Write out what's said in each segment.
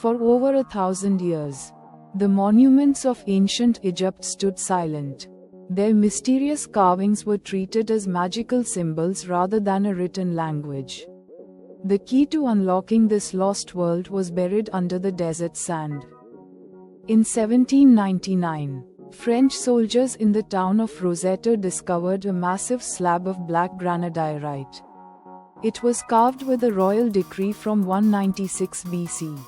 For over 1,000 years, the monuments of ancient Egypt stood silent. Their mysterious carvings were treated as magical symbols rather than a written language. The key to unlocking this lost world was buried under the desert sand. In 1799, French soldiers in the town of Rosetta discovered a massive slab of black granodiorite. It was carved with a royal decree from 196 BC.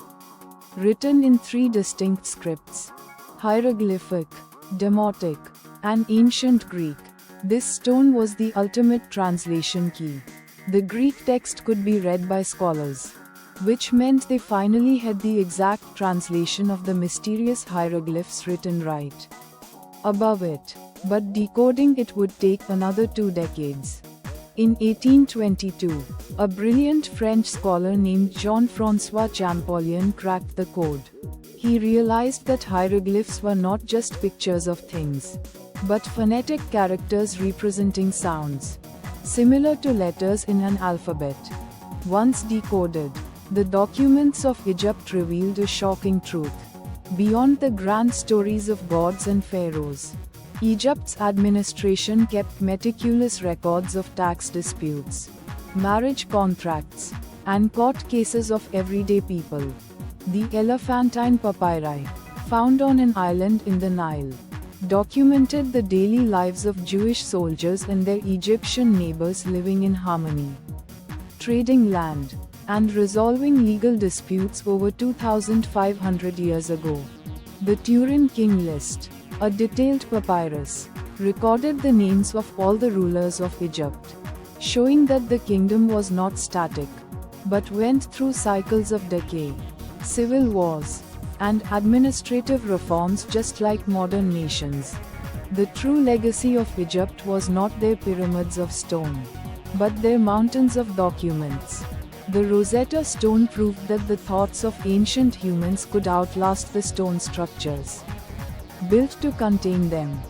Written in 3 distinct scripts: hieroglyphic, Demotic, and Ancient Greek, this stone was the ultimate translation key. The Greek text could be read by scholars, which meant they finally had the exact translation of the mysterious hieroglyphs written right above it. But decoding it would take another 2 decades. In 1822, a brilliant French scholar named Jean-François Champollion cracked the code. He realized that hieroglyphs were not just pictures of things, but phonetic characters representing sounds, similar to letters in an alphabet. Once decoded, the documents of Egypt revealed a shocking truth. Beyond the grand stories of gods and pharaohs, Egypt's administration kept meticulous records of tax disputes, marriage contracts, and court cases of everyday people. The Elephantine Papyri, found on an island in the Nile, documented the daily lives of Jewish soldiers and their Egyptian neighbors living in harmony, trading land, and resolving legal disputes over 2,500 years ago. The Turin King List, a detailed papyrus, recorded the names of all the rulers of Egypt, showing that the kingdom was not static, but went through cycles of decay, civil wars, and administrative reforms just like modern nations. The true legacy of Egypt was not their pyramids of stone, but their mountains of documents. The Rosetta Stone proved that the thoughts of ancient humans could outlast the stone structures built to contain them.